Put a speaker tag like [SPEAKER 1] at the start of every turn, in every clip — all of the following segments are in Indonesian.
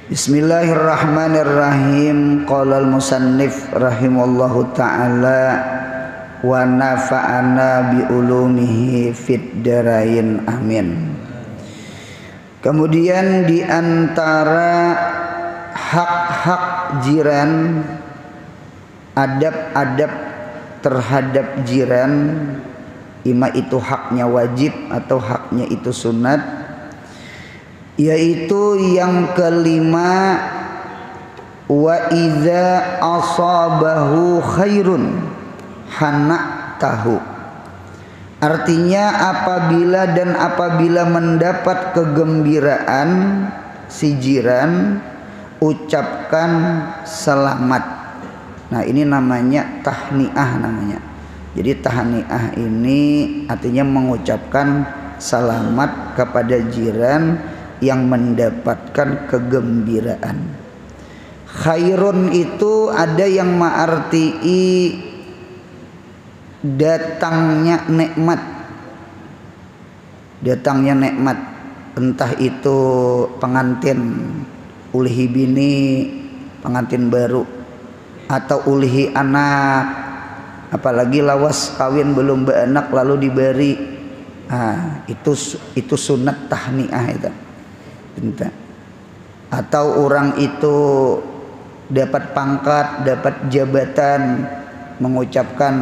[SPEAKER 1] Bismillahirrahmanirrahim. Qala al-musannif rahimallahu ta'ala wa nafa'ana bi ulumihi fid darain amin. Kemudian di antara hak-hak jiran, adab-adab terhadap jiran, ima itu haknya wajib atau haknya itu sunat, yaitu yang kelima, wa idza asabahu khairun hana tahu. Artinya apabila mendapat kegembiraan si jiran, ucapkan selamat. Nah, ini namanya tahniah namanya. Jadi tahniah ini artinya mengucapkan selamat kepada jiran yang mendapatkan kegembiraan. Khairun itu ada yang ma'arti'i datangnya nikmat. Datangnya nikmat, entah itu pengantin ulihi bini, pengantin baru, atau ulihi anak, apalagi lawas kawin belum beranak lalu diberi. Itu sunat tahniah itu. Atau orang itu dapat pangkat, dapat jabatan, mengucapkan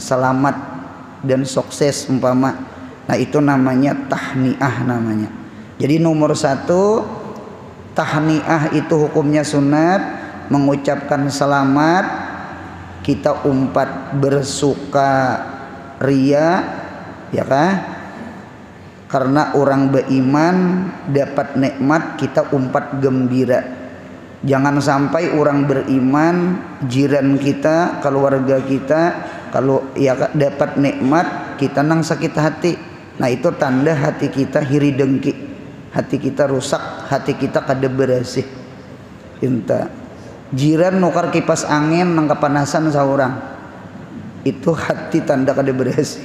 [SPEAKER 1] selamat dan sukses umpama. Nah, itu namanya tahniah namanya. Jadi nomor satu, tahniah itu hukumnya sunat, mengucapkan selamat, kita umpat bersuka ria, ya kan? Karena orang beriman dapat nikmat, kita umpat gembira. Jangan sampai orang beriman, jiran kita, keluarga kita, kalau ya dapat nikmat, kita nang sakit hati. Nah, itu tanda hati kita hiri dengki, hati kita rusak, hati kita kada bersih. Inta jiran nukar kipas angin nang kepanasan saurang, itu hati tanda kada bersih,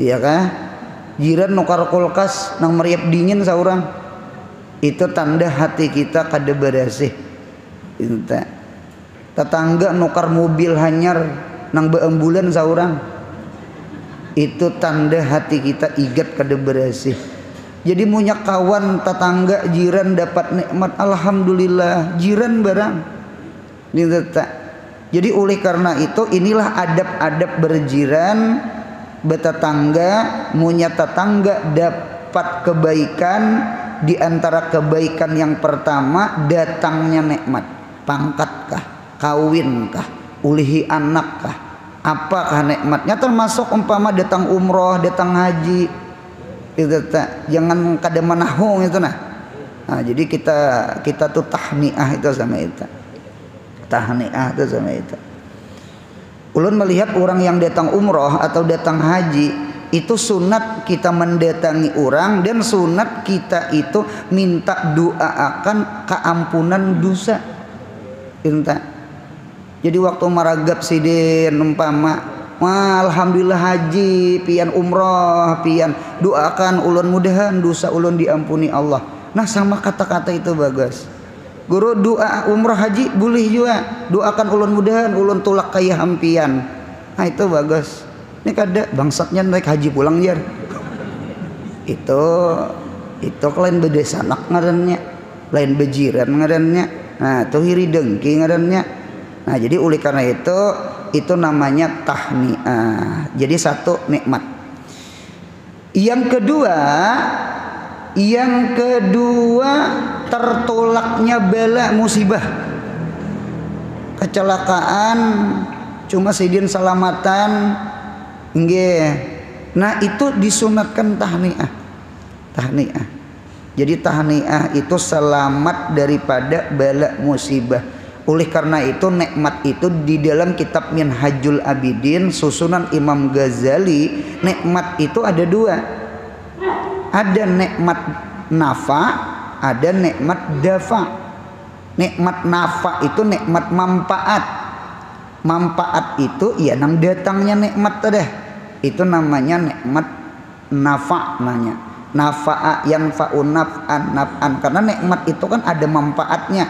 [SPEAKER 1] iya kah? Jiran nukar kulkas nang meriap dingin saurang, itu tanda hati kita kada bersih. Inta tetangga nukar mobil hanyar nang beambulan saurang, itu tanda hati kita igat kada bersih. Jadi punya kawan tetangga jiran dapat nikmat, alhamdulillah, jiran barang ini tetap. Jadi oleh karena itu inilah adab-adab berjiran, bertetangga. Punya tetangga dapat kebaikan, di antara kebaikan yang pertama datangnya nikmat, pangkatkah, kawinkah, ulihi anakkah, apakah nikmatnya, termasuk umpama datang umroh, datang haji, itu tak, jangan kada menahung itu nah. Jadi kita tuh tahniah itu sama itu, tahniah itu sama itu. Ulun melihat orang yang datang umroh atau datang haji, itu sunat kita mendatangi orang, dan sunat kita itu minta doa akan keampunan dosa. Inta. Jadi waktu maragap sidin umpama, alhamdulillah haji, pian umroh, pian doakan ulun mudahan dosa ulun diampuni Allah. Nah, sama kata-kata itu bagus. Guru doa umroh haji boleh juga, doakan ulun mudahan ulun tulak kaya hampian. Nah, itu bagus. Ini kada bangsatnya naik haji pulang jar. Itu lain beda sanak ngarannya, lain bejiran ngarannya. Nah, itu hiri dengki ngarannya. Nah, jadi oleh karena itu namanya tahniah. Jadi satu nikmat. Yang kedua tertolaknya bala musibah, kecelakaan, cuma sidin salamatan, nggih. Nah, itu disunatkan tahniah. Tahniah. Jadi tahniah itu selamat daripada bala musibah. Oleh karena itu nikmat itu di dalam kitab Minhajul Abidin susunan Imam Ghazali, nikmat itu ada dua. Ada nikmat nafa, ada nikmat dafa. Nikmat nafa itu nikmat manfaat. Manfaat itu ya nang datangnya nikmat tadi. Itu namanya nikmat nafa namanya. nafa'a yanfa'u naf'an naf'an, karena nikmat itu kan ada manfaatnya,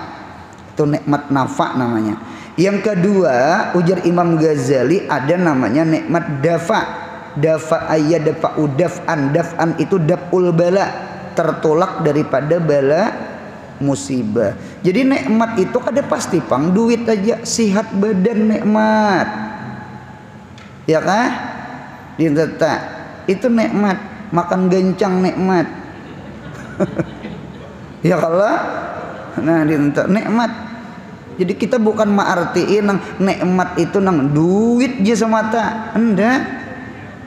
[SPEAKER 1] itu nikmat nafa namanya. Yang kedua, ujar Imam Ghazali, ada namanya nikmat dafa. Dafa ayyadfa'u daf'an, daf'an itu daf'ul bala, tertolak daripada bala musibah. Jadi nikmat itu kada pasti pang duit aja, sihat badan nikmat, ya kah? Dintetak itu nikmat, makan gencang nikmat. Ya kalau nah dintetak nikmat. Jadi kita bukan mengartiin nang nikmat itu nang duit je semata, enggak.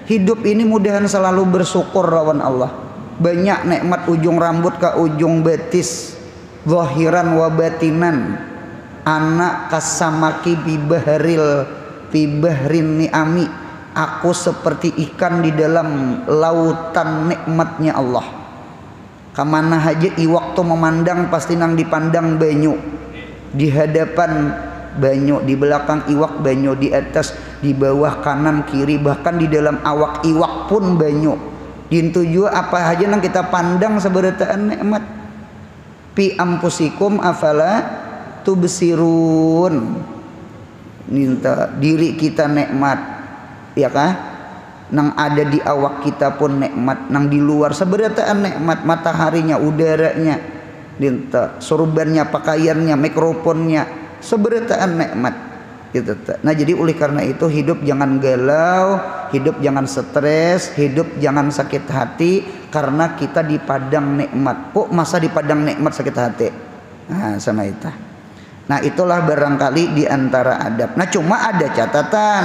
[SPEAKER 1] Hidup ini mudahan selalu bersyukur lawan Allah. Banyak nikmat ujung rambut ke ujung betis, zahiran wa batinan, anak kasamaki bibahrin ni'ami, aku seperti ikan di dalam lautan nikmatnya Allah. Kamana haja iwak tu memandang pasti nang dipandang banyu, di hadapan banyu, di belakang iwak banyu, di atas, di bawah, kanan, kiri, bahkan di dalam awak iwak pun banyu. Dintu juga apa aja nang kita pandang seberataan nikmat. Pi ampusikum afala tubsirun. Minta diri kita nikmat, ya kah? Nang ada di awak kita pun nikmat, nang di luar seberataan nikmat, mataharinya, udaranya, dinta sorbannya, pakaiannya, mikrofonnya, seberataan nikmat gitu. Nah jadi oleh karena itu hidup jangan galau, hidup jangan stres, hidup jangan sakit hati karena kita di padang nikmat. Kok masa di padang nikmat sakit hati? Nah sama itu. Nah itulah barangkali di antara adab. Nah cuma ada catatan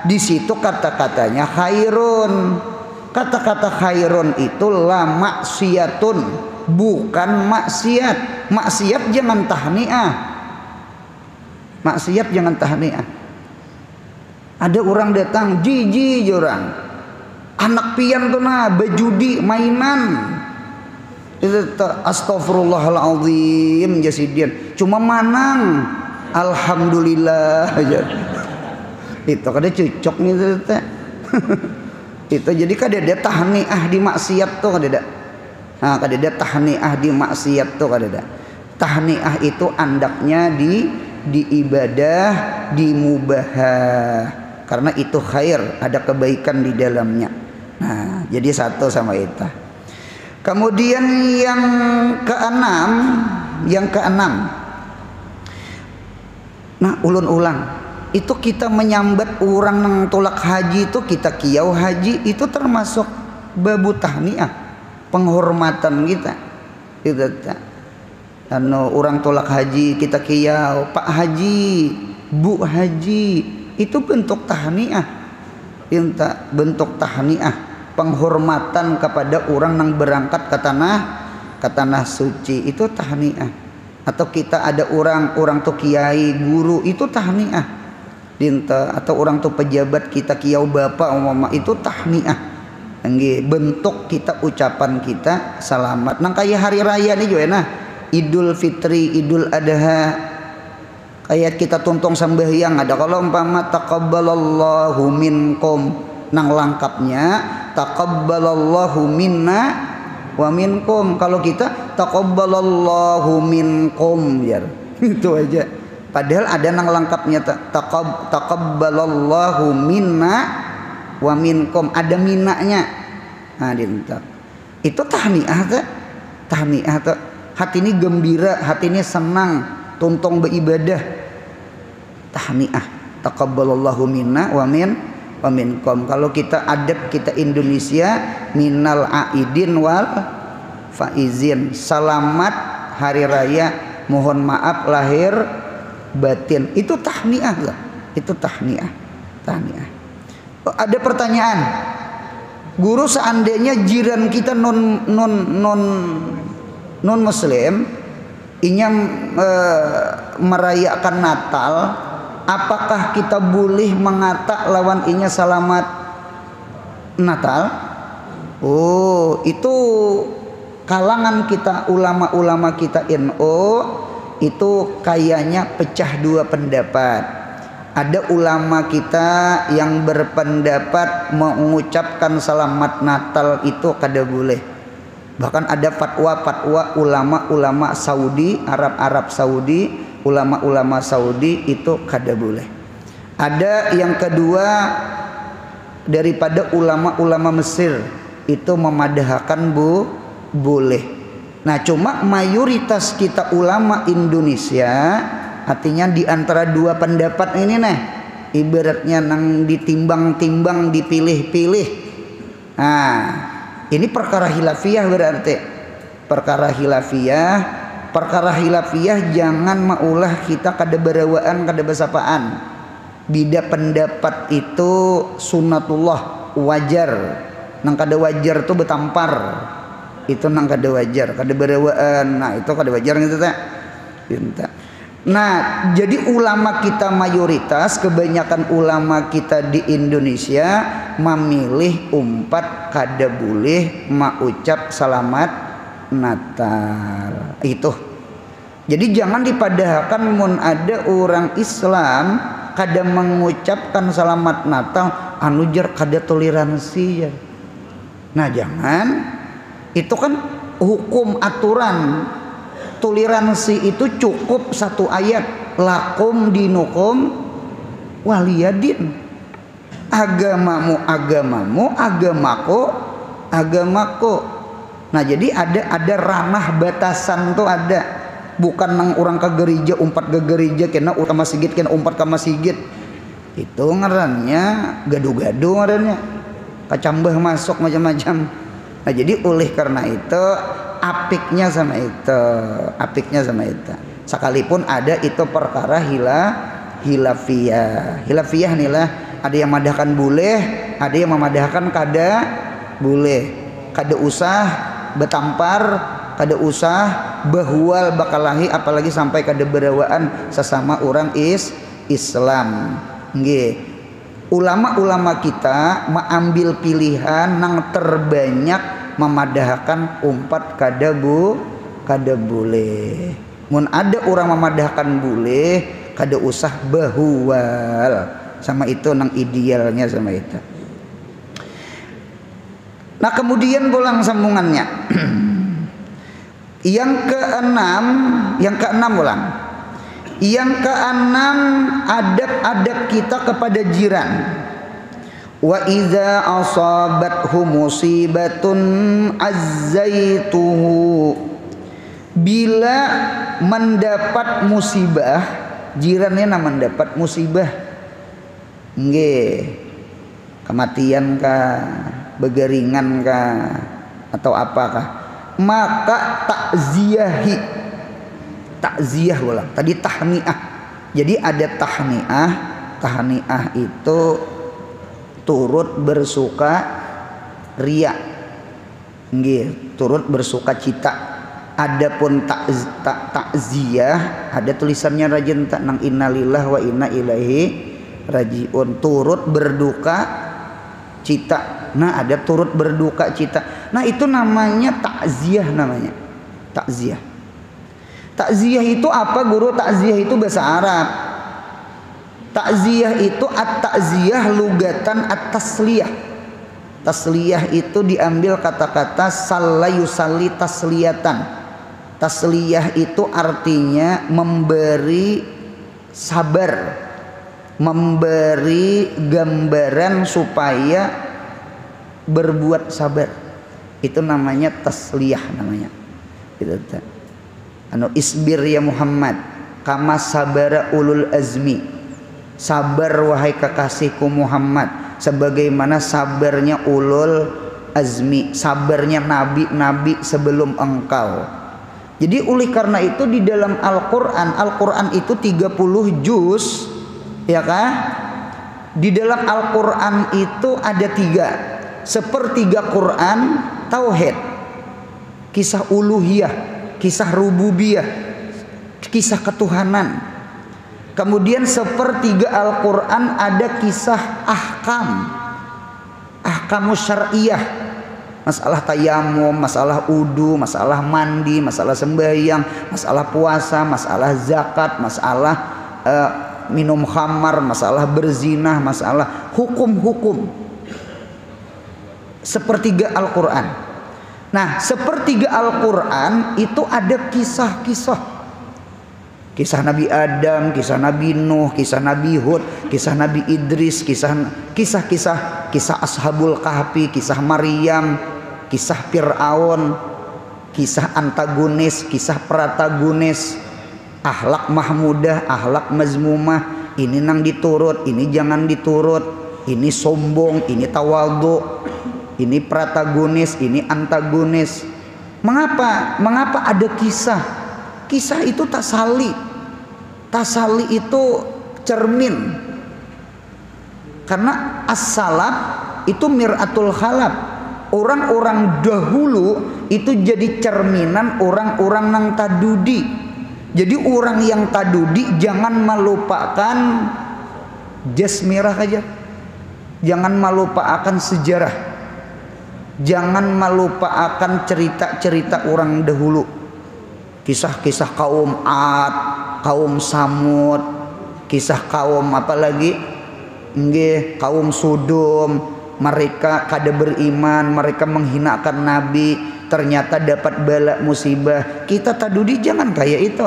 [SPEAKER 1] di situ, kata-katanya khairun. Kata-kata khairun itu la maksiatun, bukan maksiat. Maksiat jangan tahniah. Maksiat jangan tahniah. Ada orang datang jiji orang, anak pian tuh nah bejudi mainan. Itu astagfirullahaladzim jasidian, cuma manang alhamdulillah aja. Itu kada cocok gitu teh. Itu jadi kada ada tahniah di maksiat tuh kada ada. Nah kada ada tahniah di maksiat tuh kada ada. Tahniah itu andaknya di ibadah, di mubahah, karena itu khair, ada kebaikan di dalamnya. Nah jadi satu sama itu. Kemudian yang keenam, nah ulun ulang, itu kita menyambat orang yang tolak haji itu, kita kiau haji itu termasuk babu tahniah, penghormatan kita. Gitu. Orang tolak haji kita kiau Pak Haji, Bu Haji, itu bentuk tahniah. Bentuk tahniah, penghormatan kepada orang yang berangkat ke tanah suci, itu tahniah. Atau kita ada orang tuh kiai, guru, itu tahniah. Atau orang tuh pejabat kita kiau bapak umama, itu tahniah. Bentuk kita, ucapan kita selamat. Nang kayak hari raya nih juga nah, Idul Fitri, Idul Adha, kayak kita tuntung sembahyang ada kalau umpama taqabbalallahu minkum, nang lengkapnya taqabbalallahu minna wa minkum. Kalau kita taqabbalallahu minkum ya itu aja. Padahal ada nang lengkapnya taqabbalallahu minna wa minkum, ada minanya. Nah dintak. Itu tahniah tuh. Tahniah tuh. Hati ini gembira, hati ini senang, tuntung beribadah. Tahniah. Taqabbalallahu minna wa minkum. Kalau kita adab kita Indonesia, minal aidin wal faizin. Selamat hari raya, mohon maaf lahir batin. Itu tahniah lah. Itu tahniah. Tahniah. Oh, ada pertanyaan. Guru, seandainya jiran kita non muslim ingin merayakan Natal, apakah kita boleh mengata lawan inya selamat Natal? Oh, itu kalangan kita, ulama-ulama kita NU itu kayaknya pecah dua pendapat. Ada ulama kita yang berpendapat mengucapkan selamat Natal itu kada boleh. Bahkan ada fatwa-fatwa ulama-ulama Saudi, Arab Saudi, ulama-ulama Saudi itu kada boleh. Ada yang kedua daripada ulama-ulama Mesir itu memadahkan boleh. Nah, cuma mayoritas kita ulama Indonesia, artinya di antara dua pendapat ini nih, ibaratnya nang ditimbang-timbang, dipilih-pilih. Nah, ini perkara khilafiyah berarti. Perkara khilafiyah jangan maulah kita kada berawaan, kada besapaan. Bida pendapat itu sunnatullah, wajar. Nang kada wajar tuh betampar. Itu nang kada wajar, kada berawaan. Nah, itu kada wajar gitu teh. Nah, jadi ulama kita mayoritas, kebanyakan ulama kita di Indonesia memilih umpat kada boleh mengucap selamat Natal. Itu. Jadi jangan dipadahkan mun ada orang Islam kada mengucapkan selamat Natal anu jar kada toleransi ya. Nah, jangan. Itu kan hukum aturan. Toleransi itu cukup satu ayat, lakum dinukum waliyadin. Agamamu agamamu, agamaku. Nah, jadi ada ranah batasan tuh ada. Bukan nang orang ke gereja umpat ke gereja kena ke masjid kena umpat ke masjid. Itu ngarannya gaduh-gaduh ngarannya. Kacambah masuk macam-macam. Nah, jadi oleh karena itu apiknya sama itu, sekalipun ada itu perkara hilafiyah nih lah, ada yang memadahkan boleh, ada yang memadahkan kada boleh, kada usah betampar, kada usah bahual bakalahi, apalagi sampai kada berawaan sesama orang Islam. Nggih, ulama-ulama kita mengambil pilihan nang terbanyak memadahkan umpat kada boleh. Mun ada orang memadahkan boleh, kada usah bahual. Sama itu nang idealnya sama itu. Nah, kemudian bolang sambungannya. Yang keenam bolang. Yang keenam adab-adab kita kepada jiran. Wa idza asabathu musibatun azzaituhu. Bila mendapat musibah, jirannya mendapat musibah, nggih, kematian kah, begeringan kah, atau apakah, maka takziah ulang. Tadi tahniah. Jadi ada tahniah itu turut bersuka ria, nggih, turut bersuka cita. Adapun takziah ada tulisannya rajin tak nang innalillah wa inna ilaihi rajiun, turut berduka cita. Nah, ada turut berduka cita. Nah, itu namanya takziah namanya. Takziah itu apa, Guru? Takziah itu bahasa Arab. Takziah itu at-takziah lugatan at-tasliyah. Tasliyah itu diambil kata-kata salla yusalli tasliyatan. Tasliyah itu artinya memberi sabar, memberi gambaran supaya berbuat sabar. Itu namanya tasliyah namanya. Gitu. Isbir ya Muhammad kama sabara ulul azmi. Sabar wahai kekasihku Muhammad sebagaimana sabarnya ulul azmi, sabarnya nabi-nabi sebelum engkau. Jadi oleh karena itu di dalam Al-Qur'an itu 30 juz, ya kan? Di dalam Al-Qur'an itu ada 3. Sepertiga Quran tauhid, kisah uluhiyah, kisah rububiyah, kisah ketuhanan. Kemudian sepertiga Al-Quran ada kisah ahkamus syar'iyah, masalah tayamum, masalah wudu, masalah mandi, masalah sembahyang, masalah puasa, masalah zakat, masalah minum khamar, masalah berzinah, masalah hukum-hukum. Sepertiga Al-Quran. Nah, sepertiga Al-Quran itu ada kisah-kisah. Kisah Nabi Adam, kisah Nabi Nuh, kisah Nabi Hud, kisah Nabi Idris, kisah-kisah Ashabul Kahfi, kisah Maryam, kisah Fir'aun, kisah antagonis, kisah protagonis, akhlak mahmudah, akhlak mazmumah, ini nang diturut, ini jangan diturut, ini sombong, ini tawadhu, ini protagonis, ini antagonis. Mengapa ada kisah? Kisah itu tasali. Tasali itu cermin. Karena as-salaf itu mir'atul khalaf. Orang-orang dahulu itu jadi cerminan orang-orang yang tadudi. Jadi orang yang tadudi jangan melupakan jasmirah aja. Jangan melupakan sejarah. Jangan melupakan cerita-cerita orang dahulu. Kisah-kisah kaum Ad, kaum Samud, kisah kaum apalagi? Kaum Sodom. Mereka kada beriman, mereka menghinakan Nabi, ternyata dapat bala musibah. Kita tadudi jangan kayak itu.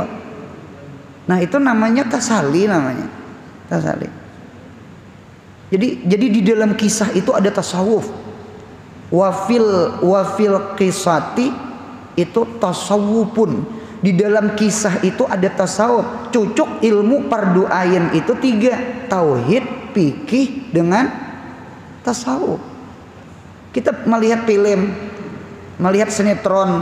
[SPEAKER 1] Nah, itu namanya tasali namanya. Tasali. Jadi di dalam kisah itu ada tasawuf. Wafil qisati itu tasawufun. Di dalam kisah itu ada tasawuf. Cucuk ilmu fardu ain itu 3, tauhid, fikih dengan tasawuf. Kita melihat film, melihat sinetron,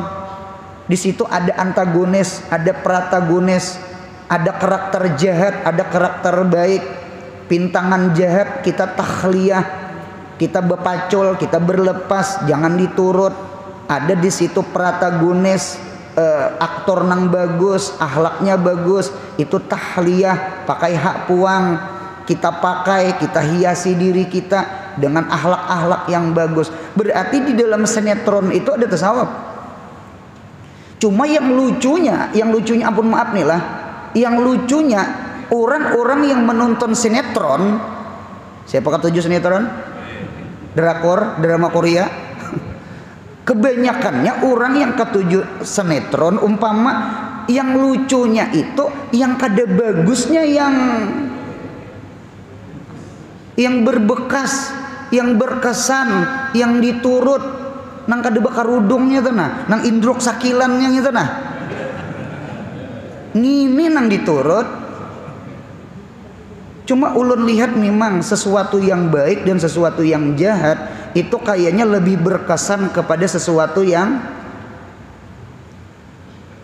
[SPEAKER 1] di situ ada antagonis, ada protagonis, ada karakter jahat, ada karakter baik. Pintangan jahat kita takhliyah, kita berpacul, kita berlepas, jangan diturut. Ada di situ protagonis, aktor nang bagus, akhlaknya bagus, itu tahliyah, pakai hak puang. Kita pakai, kita hiasi diri kita dengan akhlak-akhlak yang bagus. Berarti di dalam sinetron itu ada tasawuf. Cuma yang lucunya ampun maaf nih lah, yang lucunya orang-orang yang menonton sinetron, siapa ketujuh sinetron? Drakor, drama Korea. Kebanyakannya orang yang ketujuh sinetron umpama yang lucunya itu yang kada bagusnya yang berbekas, yang berkesan, yang diturut, nang kada bakar udungnya tuh nah, nang indruk sakilannya itu nah. Ngini nang diturut. Cuma ulun lihat memang sesuatu yang baik dan sesuatu yang jahat itu kayaknya lebih berkesan kepada sesuatu yang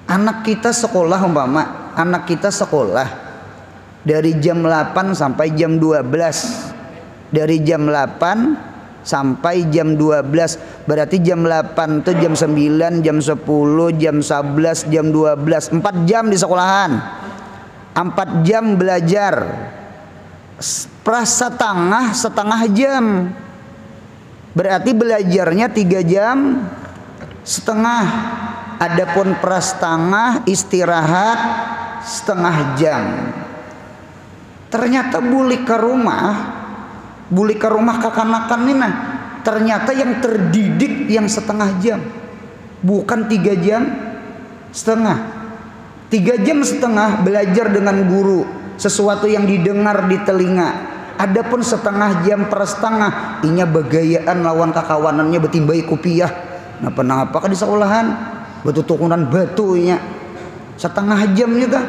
[SPEAKER 1] anak kita sekolah umpama, anak kita sekolah dari jam 8 sampai jam 12. Dari jam 8 sampai jam 12. Berarti jam 8 itu jam 9, jam 10, jam 11, jam 12. 4 jam di sekolahan. 4 jam belajar. Setengah jam. Berarti belajarnya 3 jam setengah. Adapun prasetengah istirahat setengah jam. Ternyata balik ke rumah kakanakan nih nah, ternyata yang terdidik yang setengah jam, bukan 3 jam setengah. 3 jam setengah belajar dengan guru, sesuatu yang didengar di telinga. Adapun setengah jam per setengah inya begayaan lawan kakawanannya betimbai kopiah. Nah penapa ka di sekolahan betutukunan batunya setengah jamnya kah.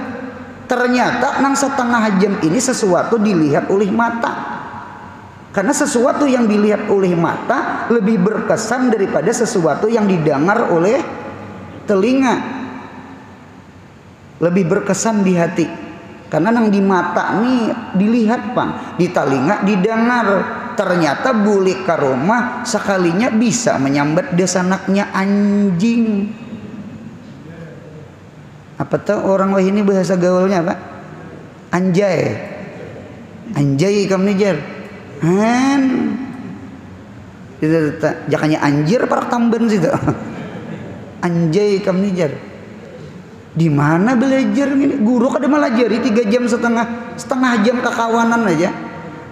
[SPEAKER 1] Ternyata nang setengah jam ini sesuatu dilihat oleh mata. Karena sesuatu yang dilihat oleh mata lebih berkesan daripada sesuatu yang didengar oleh telinga. Lebih berkesan di hati. Karena nang di mata nih dilihat pang, di telinga didengar. Ternyata bulik ke rumah sekalinya bisa menyambat desanaknya anjing. Apa tuh orang wah ini bahasa gaulnya Pak? Anjay. Anjay kamu nijar. Jakanya anjir parak tamban situ. Anjay kamu nijar. Di mana belajar ini? Guru kada melajari 3 jam setengah jam kekawanan aja.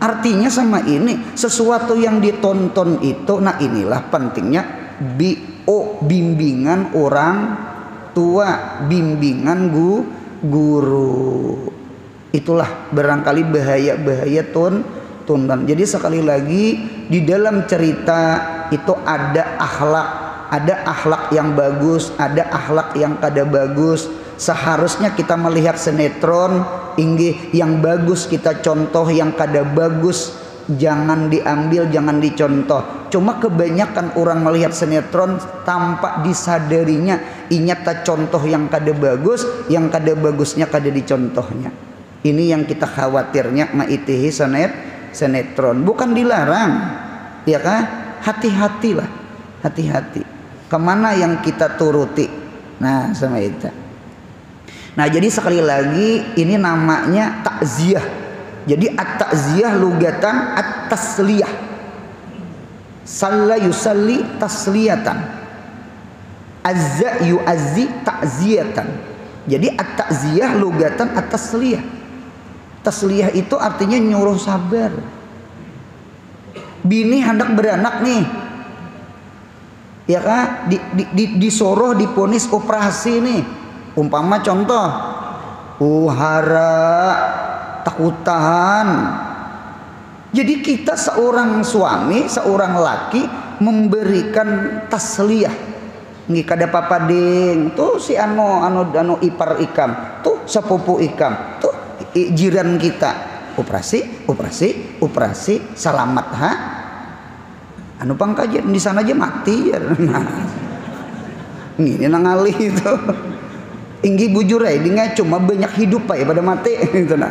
[SPEAKER 1] Artinya sama ini sesuatu yang ditonton itu, nah inilah pentingnya bimbingan orang tua, bimbingan guru. Itulah barangkali bahaya tuntunan. Jadi sekali lagi di dalam cerita itu ada akhlak yang bagus, ada akhlak yang kada bagus. Seharusnya kita melihat sinetron inggih yang bagus kita contoh, yang kada bagus jangan diambil, jangan dicontoh. Cuma kebanyakan orang melihat sinetron tanpa disadarinya inyata contoh yang kada bagus, yang kada bagusnya kada dicontohnya. Ini yang kita khawatirnya maitihi sinetron. Bukan dilarang, ya kan? Hati-hatilah, hati-hati. Kemana yang kita turuti? Nah, sama itu. Nah, jadi sekali lagi ini namanya takziah. Jadi at-takziah lugatan at-tasliyah. Salla yusalli tasliyatan. Azza yu'azzi ta'ziyatan. Jadi at-takziah lugatan at-tasliyah. Tasliyah itu artinya nyuruh sabar. Bini hendak beranak nih, ya kan? Disuruh diponis operasi nih. Umpama contoh, uhara takut tahan. Jadi kita seorang suami, seorang laki memberikan tasliyah. Nggih kada papa ding, tuh si anu ipar ikam, tuh sepupu ikam, tuh jiran kita. Operasi, selamat ha. Anu pangkajian di sana aja mati ya. Ini nangali itu. Inggi bujur ya, dia cuma banyak hidup pak ya pada mati gitu nah.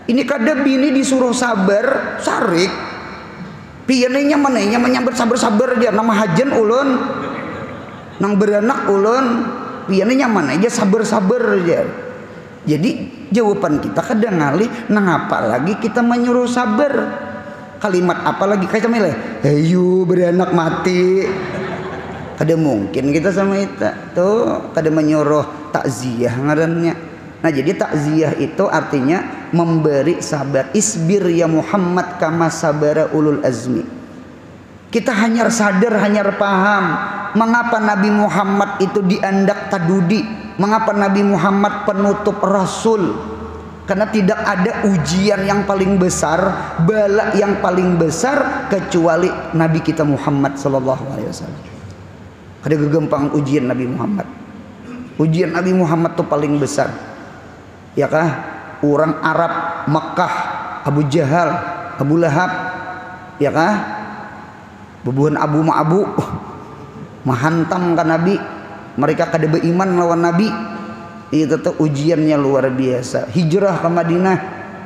[SPEAKER 1] Ini kada bini disuruh sabar, sarik. Piyenenya mananya menyambar sabar aja nama hajan ulun. Nang beranak ulun, piyenenya mana aja sabar aja. Jadi jawaban kita kadang ngalih nang apa lagi kita menyuruh sabar. Kalimat apa lagi kayak milih, ayo beranak mati. Kada mungkin kita sama itu tuh, kada menyuruh takziah ngarannya. Nah jadi takziah itu artinya memberi sabar. Isbir ya Muhammad kama sabara ulul azmi. Kita hanya sadar, hanya paham mengapa Nabi Muhammad itu diandak tadudi, mengapa Nabi Muhammad penutup Rasul. Karena tidak ada ujian yang paling besar, bala yang paling besar kecuali Nabi kita Muhammad sallallahu alaihi wasallam. Ada gegempang ujian Nabi Muhammad. Ujian Nabi Muhammad itu paling besar. Ya kah? Orang Arab Makkah, Abu Jahal, Abu Lahab, ya kah? Bebuhan Abu Ma'abu mahantam kan Nabi. Mereka kada beriman lawan Nabi. Itu tuh ujiannya luar biasa. Hijrah ke Madinah,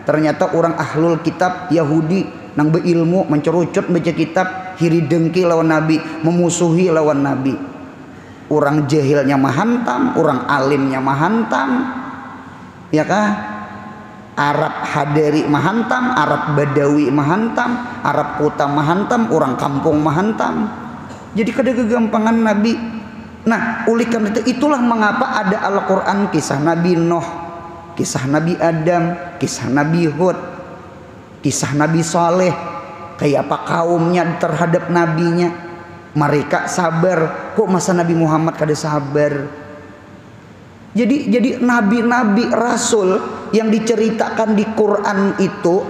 [SPEAKER 1] ternyata orang ahlul kitab Yahudi nang berilmu mencerucut baca kitab, hiri dengki lawan Nabi, memusuhi lawan Nabi. Orang jahilnya mahantam, orang alimnya mahantam, ya kah? Arab Haderi mahantam, Arab Badawi mahantam, Arab kota mahantam, orang kampung mahantam. Jadi kada kegampangan Nabi. Nah, oleh karena itulah mengapa ada Al-Quran kisah Nabi Nuh, kisah Nabi Adam, kisah Nabi Hud, kisah Nabi Saleh, kayak apa kaumnya terhadap nabinya. Mereka sabar, kok masa Nabi Muhammad kada sabar? Jadi nabi-nabi rasul yang diceritakan di Quran itu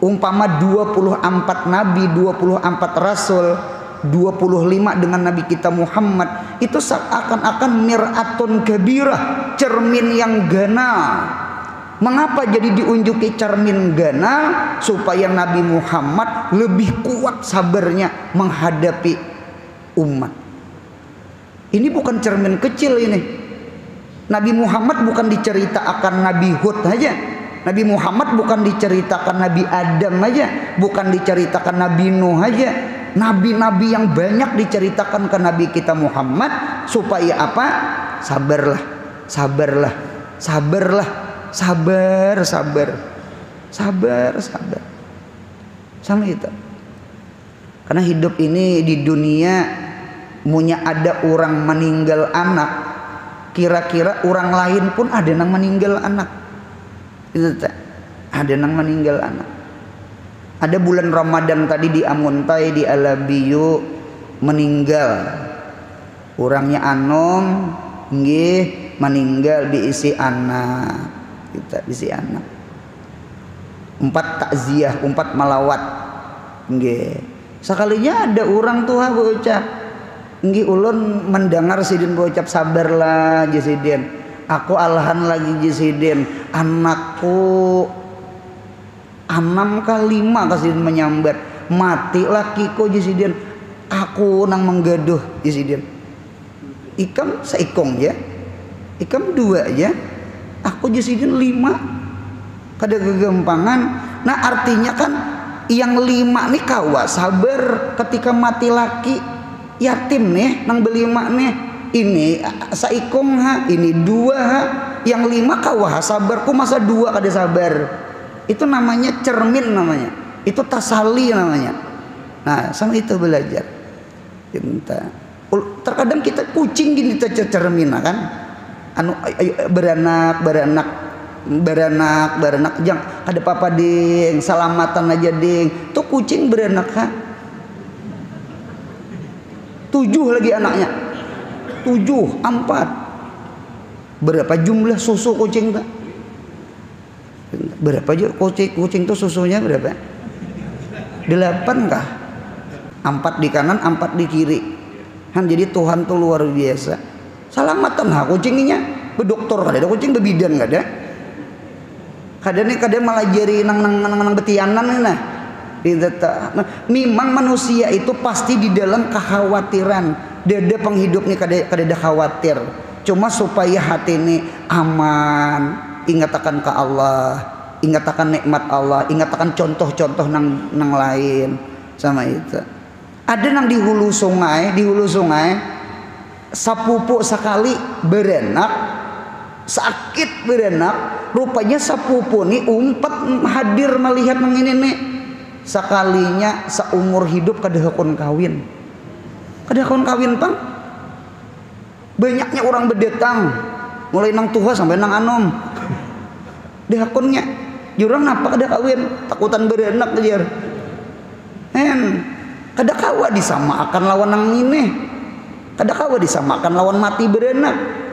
[SPEAKER 1] umpama 24 nabi, 24 rasul, 25 dengan Nabi kita Muhammad, itu seakan-akan miratun kabirah, cermin yang ganal. Mengapa jadi diunjuki cermin ganal? Supaya Nabi Muhammad lebih kuat sabarnya menghadapi umat. Ini bukan cermin kecil ini. Nabi Muhammad bukan diceritakan Nabi Hud aja. Nabi Muhammad bukan diceritakan Nabi Adam aja, bukan diceritakan Nabi Nuh aja. Nabi-nabi yang banyak diceritakan ke Nabi kita Muhammad supaya apa? Sabarlah, sabarlah, sabarlah, sabar, sabar, sabar, sabar. Sama itu. Karena hidup ini di dunia munya ada orang meninggal anak, kira-kira orang lain pun ada yang meninggal anak. Itu ada yang meninggal anak. Ada bulan Ramadan tadi di Amuntai, di Alabiyu, meninggal. Orangnya anom nggih meninggal diisi anak. Kita diisi anak. 4 takziah, 4 malawat. Nggih. Sekalinya ada orang tua bocah. Nggih ulun mendengar sidin bocap sabarlah jisidin. Aku alhan lagi jisidin. Anakku 6 kali 5 kasidin menyambat. Mati lakiku jisidin. Aku nang menggaduh jisidin. Ikam seikong ya. Ikam 2 ya. Aku jisidin 5. Kada kegempangan. Nah artinya kan yang 5 nih kawa sabar ketika mati laki yatim nih nang belima nih ini saikong ha ini 2 ha yang 5 kawa sabarku masa 2 kada sabar. Itu namanya cermin namanya, itu tasali namanya. Nah sama itu belajar kita. Terkadang kita kucing gini cermin kan anu beranak jang ada papa ding salamatan aja ding tuh kucing beranak ha 7 lagi anaknya 7 4 berapa jumlah susu kucing tak berapa aja kucing tuh susunya berapa 8 kah 4 di kanan 4 di kiri kan jadi Tuhan tuh luar biasa salamatan ha kucingnya bedokter kada ada kucing bebidan kada kadang malah jari nang betianan nah. Memang manusia itu pasti di dalam kekhawatiran. Dada penghidup nih kada khawatir. Cuma supaya hati ini aman, ingat akan ke Allah, ingat akan nikmat Allah, ingat akan contoh-contoh nang lain sama itu. Ada nang di hulu sungai sapupu sekali berenak sakit berenak rupanya sepupu nih umpat hadir melihat mengini nih sekalinya seumur hidup kada hakon kawin pang banyaknya orang berdatang mulai nang tua sampai nang anom dehakonnya jurang napa kada kawin takutan berenak kejar kada kawa disamakan lawan nang ini kada kawa disamakan lawan mati berenak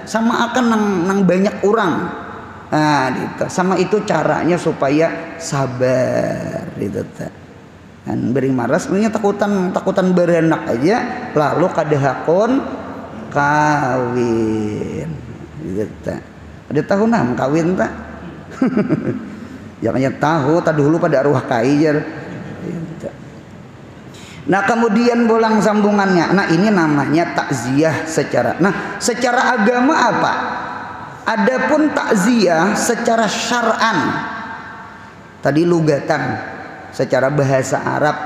[SPEAKER 1] sama akan nang banyak orang. Nah, gitu. Sama itu caranya supaya sabar gitu. Dan beri maras sebenarnya takutan berenak aja lalu kada hakon kawin gitu. Ada tahu nam kawin tak? Jangannya tahu tak dulu pada arwah kaijar. Gitu. Nah kemudian bolang sambungannya. Nah ini namanya takziah secara. Nah secara agama apa? Adapun takziah secara syar'an. Tadi lugatan, secara bahasa Arab.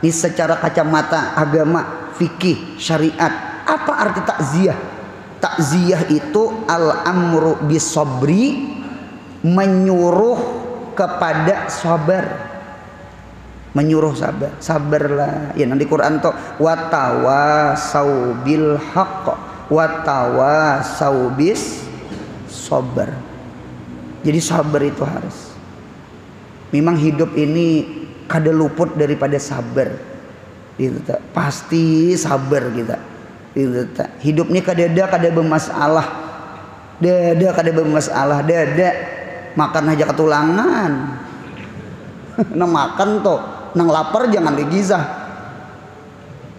[SPEAKER 1] Ini secara kacamata agama, fikih, syariat. Apa arti takziah? Takziah itu al-amru bisobri, menyuruh kepada sabar. Menyuruh sabarlah ya nanti Quran tuh watawasau bil haqq watawasau bis sabar. Jadi sabar itu harus memang hidup ini kada luput daripada sabar gitu, pasti sabar kita gitu. Hidup ini kada bermasalah dada makan aja ketulangan nah makan tuh nang lapar jangan digizah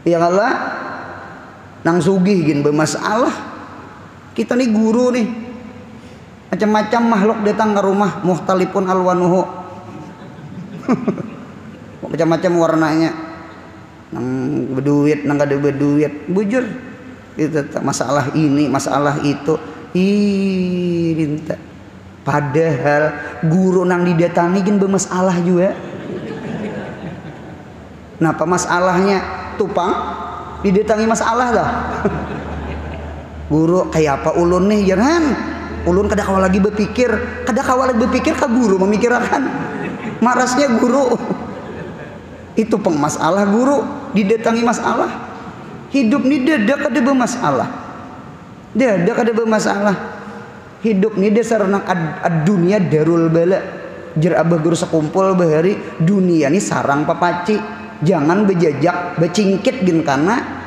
[SPEAKER 1] ya Allah nang sugih gin bermasalah. Kita nih guru nih macam-macam makhluk datang ke rumah mukhtalifun alwanuhu macam-macam warnanya nang berduit nang kada berduit bujur itu masalah ini masalah itu rinta padahal guru nang didatangi gin bermasalah juga. Napa masalahnya tupang didatangi masalah dah. Guru kayak apa ulun nih jangan ulun kada kawal lagi berpikir ke guru memikirkan marasnya guru itu pengmasalah guru didatangi masalah. Hidup ni dada kada bermasalah hidup ni dasar nang dunia darul bala jer abah guru sekumpul bahari dunia ni sarang papaci jangan bejajak becingkit gin, karena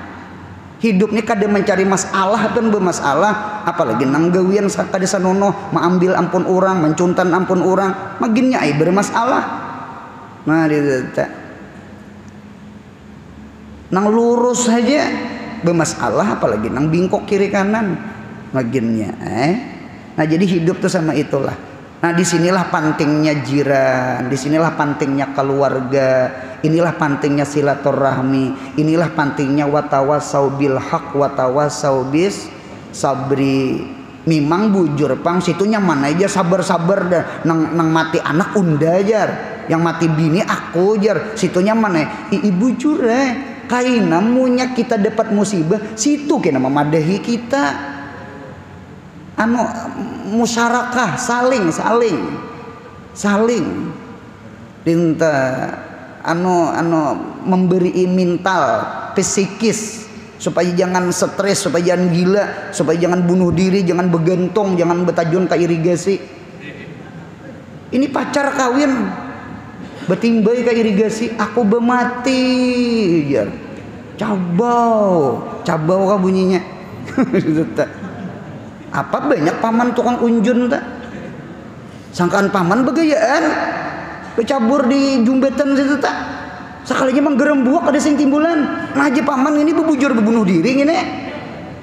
[SPEAKER 1] hidup ini kada mencari masalah dan bermasalah, apalagi nang gawian kada sanono mengambil ampun orang, mencuntan ampun orang, maginnya ai bermasalah. Nah dia nang lurus saja bermasalah, apalagi nang bingkok kiri kanan maginnya Nah jadi hidup tuh sama itulah. Nah disinilah pentingnya jiran, disinilah pentingnya keluarga, inilah pentingnya silaturahmi, inilah pentingnya watawasau bil haq watawasau bis sabri. Memang bujur pang situnya mana aja sabar-sabar dan nang mati anak unda jar, yang mati bini aku jar, situnya mana ibu jure kaina munya kita dapat musibah situ kena memadahi kita musyarakah saling dinta memberi mental psikis supaya jangan stres, supaya jangan gila, supaya jangan bunuh diri, jangan begentong, jangan betajun ke irigasi. Ini pacar kawin betimbai ke irigasi, aku bemati jar, cabau kah bunyinya. Apa banyak paman tukang unjun tak? Sangkaan paman begayaan becabur di jumbetan situ tak? Sekalinya menggerem buak ada sing timbulan. Nah aja paman ini bebujur bebunuh diri ini.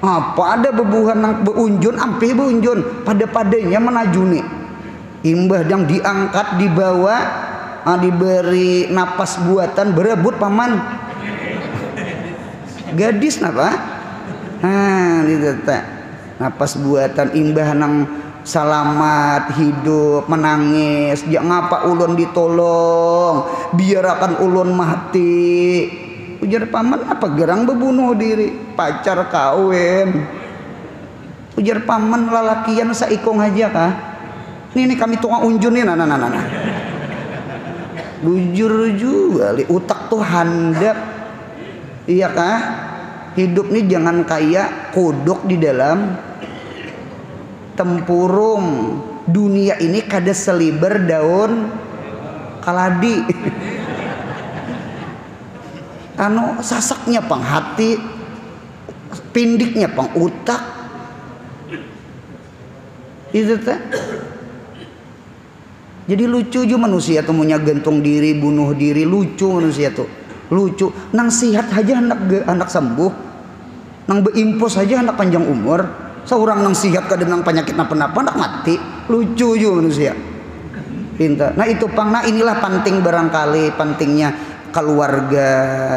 [SPEAKER 1] Apa ada bebuhan nang beunjun ampih beunjun pada-padanya menajuni. Imbah yang diangkat dibawa diberi napas buatan berebut paman. Gadis napa? Nah itu tak. Napas buatan imbah nang salamat hidup menangis dia ngapa ulun ditolong biarakan ulun mati, ujar paman apa gerang bebunuh diri pacar kawin, ujar paman lalakian saikong aja kah ini kami tukang unjun nih nah bujur juga li utak tuh handap iya kah. Hidup nih jangan kayak kodok di dalam tempurung. Dunia ini kada seliber daun kaladi. Sasaknya pang hati, pindiknya pang utak. Itu tak. Jadi lucu juga manusia tuh punya gantung diri, bunuh diri, lucu manusia tuh. Lucu, nang sihat aja anak sembuh, nang beimpos aja anak panjang umur, seorang nang sihat kadang nang penyakit napa-napa anak mati, lucu juga manusia. Pintar. Nah itu pang, nah inilah penting barangkali pentingnya keluarga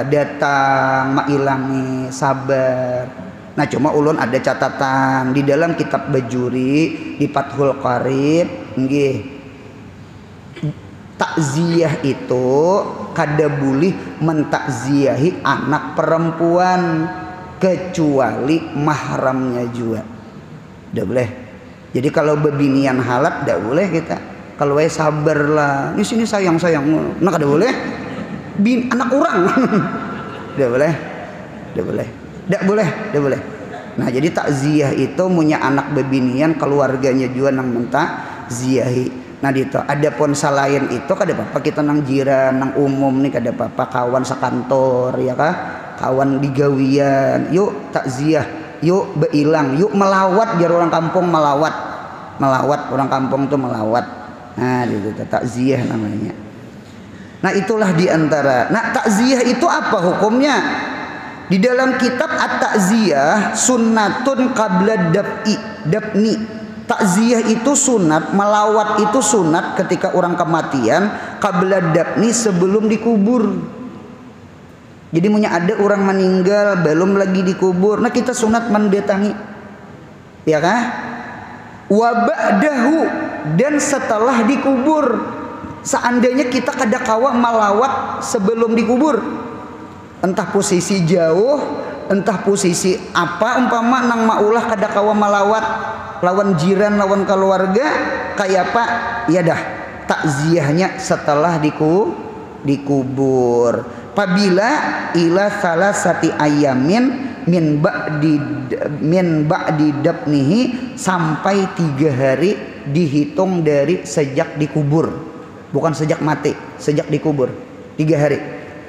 [SPEAKER 1] datang mailangi sabar. Nah cuma ulun ada catatan di dalam kitab Bajuri di Fathul Qarib nggih. Takziah itu kada boleh mentakziahi anak perempuan kecuali mahramnya juga. Tidak boleh. Jadi kalau bebinian halat tidak boleh kita. Kalau sabar lah. Di sini sayang. Nah kada boleh. Anak orang. Tidak boleh. Tidak boleh. Nah jadi takziah itu punya anak bebinian keluarganya juga nang mentakziahi. Nah itu adapun salain itu kada apa-apa kita nang jiran nang umum nih kada apa-apa kawan sekantor ya kah kawan di gawian yuk takziah yuk beilang yuk melawat jar orang kampung melawat orang kampung tuh melawat. Nah itu takziah namanya. Nah itulah diantara. Nah takziah itu apa hukumnya? Di dalam kitab At-Ta'ziyah sunnatun qabla dafni. Takziah itu sunat, melawat itu sunat ketika orang kematian qabla dafni sebelum dikubur. Jadi punya ada orang meninggal belum lagi dikubur, nah kita sunat mendatangi. Ya kah? Wa ba'dahu dan setelah dikubur. Seandainya kita kada kawa melawat sebelum dikubur. Entah posisi jauh, entah posisi apa umpama nang maulah kada kawa melawat lawan jiran lawan keluarga kayak apa ya dah takziahnya setelah dikubur. Pabila ila salasati ayamin min ba'di dafnihi sampai 3 hari dihitung dari sejak dikubur, bukan sejak mati, sejak dikubur 3 hari.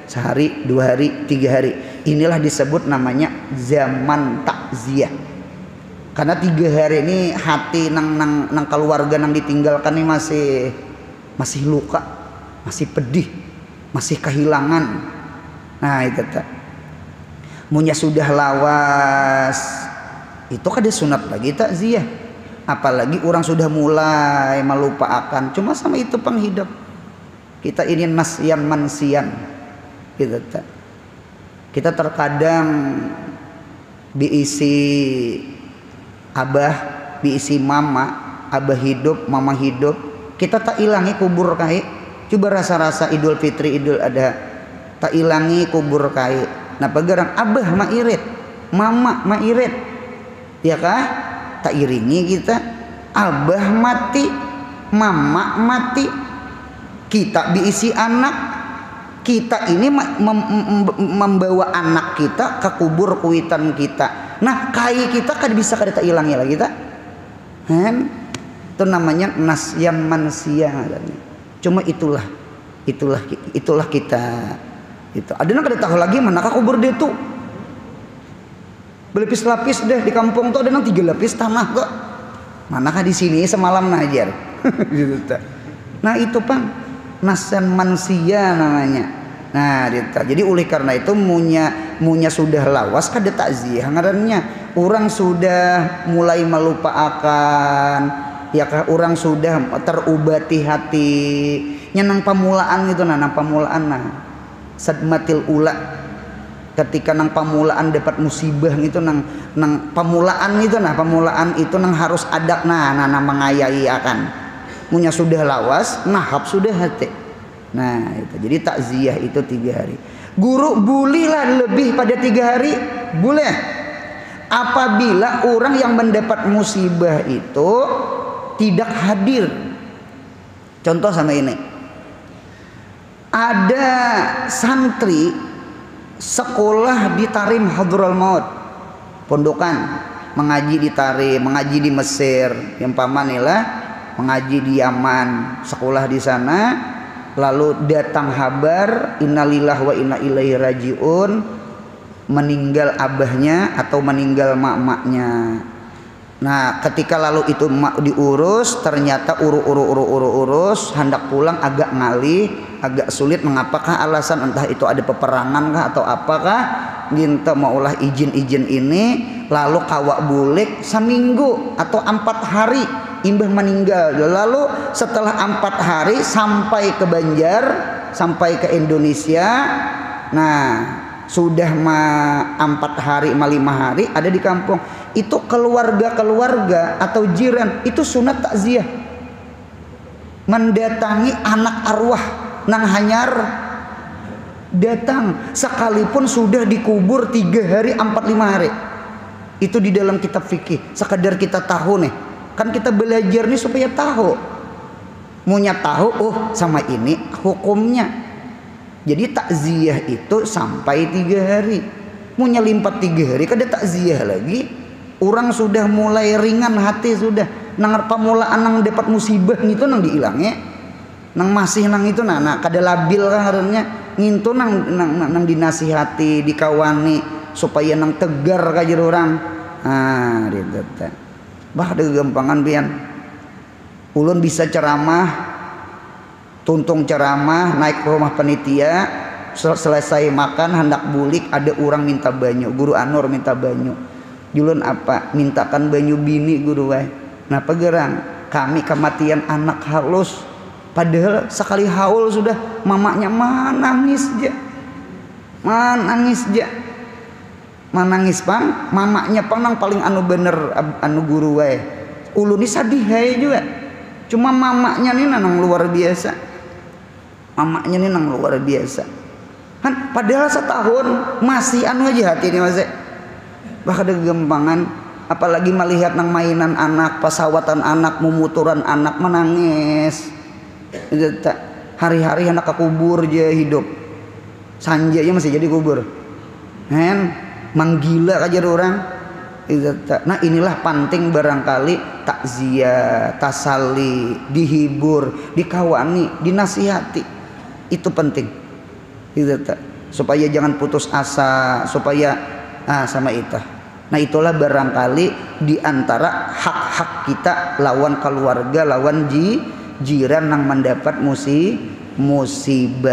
[SPEAKER 1] sehari, 2 hari, 3 hari. Inilah disebut namanya zaman takziah. Karena 3 hari ini hati nang keluarga nang ditinggalkan ini masih luka, masih pedih, masih kehilangan. Nah itu tak. Munya sudah lawas, itu kada sunat lagi takziah. Apalagi orang sudah mulai melupakan, cuma sama itu penghidup. Kita ini nasyan mansian, gitu tak. Kita terkadang diisi abah, diisi mama, abah hidup, mama hidup, kita tak ilangi kubur kai. Coba rasa-rasa Idul Fitri, Idul Adha, tak ilangi kubur kai. Nah pegerang abah mairit, mama mairit, ya kah? Tak iringi kita, abah mati, mama mati, kita diisi anak, kita ini membawa anak kita ke kubur kuitan kita. Nah kai kita kan bisa kada tak ilangi lagi kita, itu namanya nasyan mansia. Cuma itulah kita. Itu ada nang kada tahu lagi manakah kubur dia tuh. Berlapis-lapis deh di kampung tuh ada nang 3 lapis tanah kok. Manakah di sini semalam najar. Gitu. Nah itu pang nasyan mansia namanya. Nah gitu. Jadi oleh karena itu munya sudah lawas kada takziah ngarannya. Orang sudah mulai melupakan, ya kah, orang sudah terubati hati. Nang pamulaan itu nang pamulaan nah. Sadmatil ula, ketika nang pamulaan dapat musibah itu nang pamulaan itu nah, pamulaan itu nang harus ada nah mengayai akan. Munya sudah lawas, nahap sudah hati. Nah itu jadi takziah itu 3 hari. Guru bolehlah lebih pada 3 hari, boleh apabila orang yang mendapat musibah itu tidak hadir. Contoh sama ini, ada santri sekolah di Tarim Hadhrul Maut, pondokan mengaji di Tarim, mengaji di Mesir, yang pamanilah mengaji di Yaman, sekolah di sana. Lalu datang kabar innalillahi wa inna ilaihi rajiun, meninggal abahnya atau meninggal mak-maknya. Nah ketika lalu itu mak diurus, ternyata urus hendak pulang agak ngalih, agak sulit. Mengapakah alasan? Entah itu ada peperangan kah atau apakah, minta maulah izin ini. Lalu kawak bulik seminggu atau 4 hari imbah meninggal. Lalu setelah 4 hari sampai ke Banjar, sampai ke Indonesia. Nah sudah 4 hari 5 hari ada di kampung. Itu keluarga atau jiran itu sunat takziah, mendatangi anak arwah nang hanyar datang sekalipun sudah dikubur 3 hari 4-5 hari. Itu di dalam kitab fikih. Sekadar kita tahu nih, kan kita belajar nih supaya tahu, munya tahu sama ini hukumnya. Jadi takziah itu sampai 3 hari. Munya limpat 3 hari kada takziah lagi. Orang sudah mulai ringan hati sudah. Nang pamulaan nang dapat musibah itu nang diilangi. Nang masih nang itu nah kada labil kan harusnya. Ngintu nang dinasihati, dikawani supaya nang tegar kajar orang. Ah gitu teh. Bah ada gampangan pian. Ulun bisa ceramah, tuntung ceramah, naik ke rumah panitia, selesai makan hendak bulik ada orang minta banyu, guru Anur minta banyu. Julun apa? Mintakan banyu bini guru wae. Nah pegerang kami kematian anak halus, padahal sekali haul sudah mamanya manangis pang, mamanya pang nang paling anu bener anu guru wae. Ulun ini sadih hai juga. Cuma mamanya nih nang luar biasa. Mamanya nih nang luar biasa. Kan padahal setahun masih anu aja hati ini masih. Bah ada gempangan, apalagi melihat nang mainan anak, pasawatan anak, mumuturan anak menangis. Hari-hari anak ke kubur aja hidup. Sanjanya masih jadi kubur. Manggila aja orang. Nah inilah penting barangkali takziah, tasalli, dihibur, dikawani, dinasihati. Itu penting. supaya jangan putus asa, supaya sama itu. Nah itulah barangkali diantara hak-hak kita lawan keluarga, lawan jiran yang mendapat musibah.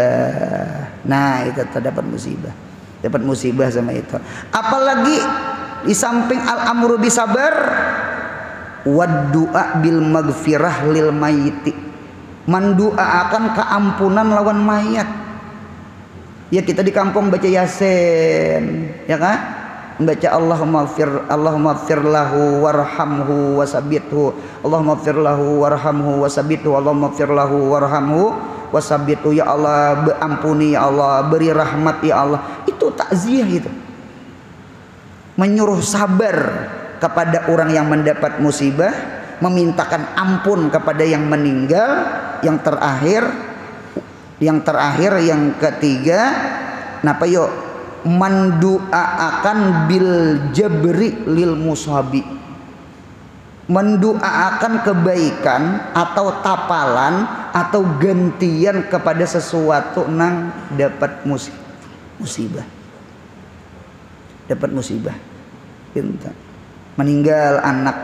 [SPEAKER 1] Nah itu terdapat musibah, dapat musibah sama itu. Apalagi di samping al-amru bisabar, wad du'a bil maghfirah lil mayyiti, mendoakan keampunan lawan mayat. Ya kita di kampung baca Yasin, ya kan? Baca Allahumma fir lahu warhamhu wasabithu, Allahumma fir lahu warhamhu wasabithu, Allahumma fir lahu warhamhu wasabithu. Ya Allah, ampuni ya Allah, beri rahmat ya Allah. Itu takziah itu. Menyuruh sabar kepada orang yang mendapat musibah, memintakan ampun kepada yang meninggal. Yang ketiga, napa yo, mendoakan bil jabri lil musabi, mendoakan kebaikan atau tapalan atau gantian kepada sesuatu nang dapat musibah, dapat musibah. Meninggal anak,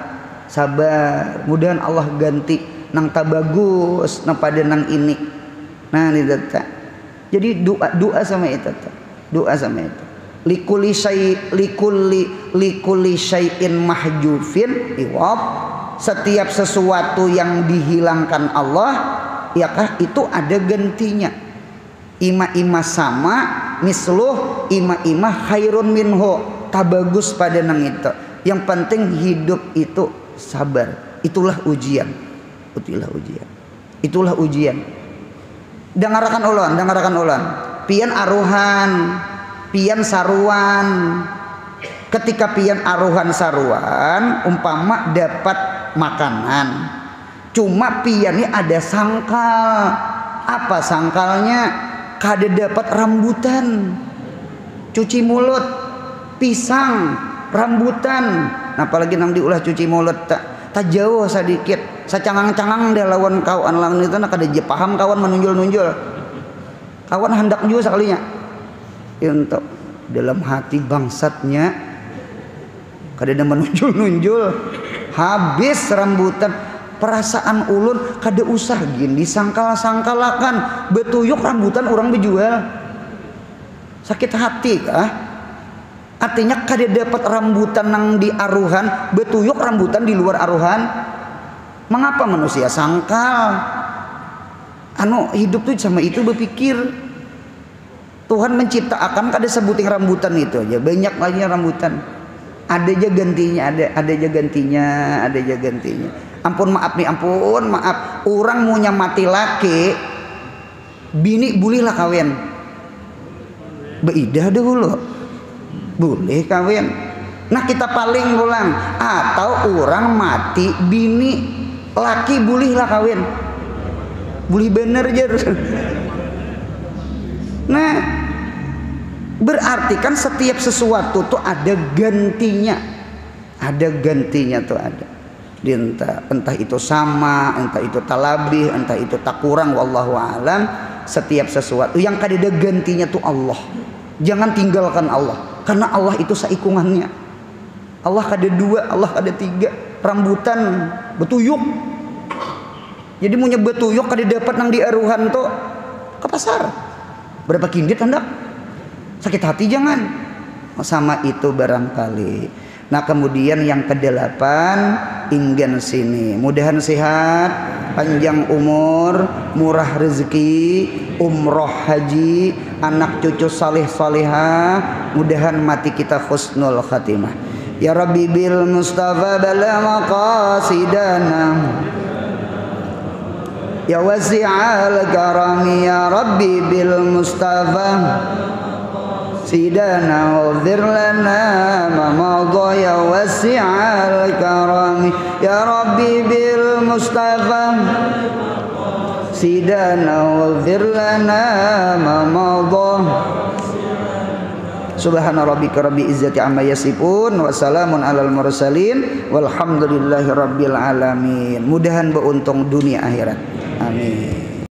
[SPEAKER 1] sabar, mudahan Allah ganti nang tabagus nang pada nang ini. Nah ini data. Jadi doa sama itu, doa sama itu. Likulli syai'in mahjufin iwab. Setiap sesuatu yang dihilangkan Allah, yakah itu ada gantinya. Ima sama, misluh ima khairun minhu, tabagus pada nang itu. Yang penting hidup itu sabar. Itulah ujian. Itulah ujian. Dengarakan ulun. Pian aruhan, pian saruan. Ketika pian aruhan saruan, umpama dapat makanan, cuma pian ini ada sangkal. Apa sangkalnya? Kada dapat rambutan, cuci mulut, pisang, rambutan. Nah, apalagi nang diulah cuci mulut tak jauh sedikit. Sacangang-cangang dia lawan kawan lawan itu nak ada je paham kawan menunjul-nunjul. Kawan hendak juga sekalinya. Untuk dalam hati bangsatnya kada ada menunjul-nunjul. Habis rambutan, perasaan ulun kada usah gini disangkal-sangkalakan, betuyuk rambutan orang berjual. Sakit hati kah? Artinya kada dapat rambutan nang di aruhan, betuyuk rambutan di luar aruhan. Mengapa manusia sangkal? Hidup tuh sama itu berpikir. Tuhan menciptakan kada sebuting rambutan itu aja, banyak lagi rambutan. Ada aja gantinya, ada aja gantinya. Ampun maaf. Orang punya mati laki, bini bolehlah kawin. Beidah dahulu. Boleh kawin. Nah kita paling pulang, atau orang mati bini laki bolehlah kawin, boleh bener aja. Nah berarti kan setiap sesuatu tuh ada gantinya tuh ada. Entah itu sama, entah itu talabih, entah itu tak kurang, wallahu alam. Setiap sesuatu yang kada ada gantinya tuh Allah. Jangan tinggalkan Allah, karena Allah itu saikungannya. Allah kada dua, Allah kada tiga. Rambutan betuyuk, jadi punya betuyuk kada dapat nang di aruhan tuh ke pasar berapa kindit hendak, sakit hati jangan sama itu barangkali. Nah kemudian yang kedelapan, ingin sini mudahan sehat, panjang umur, murah rezeki, umroh haji, anak cucu salih salihah, mudahan mati kita husnul khatimah. Ya Rabbi bil Mustafa bala maqasidana, ya wasi'al karami, ya Rabbi bil Mustafa sidana waghfir lana ma madha, ya wasi'al karami, ya Rabbi bil Mustafa sidana waghfir lana ma madha. Subhana rabbika rabbil izzati amma yasifun wa salamun alal mursalin walhamdulillahi rabbil alamin. Mudahan beruntung dunia akhirat. Amin.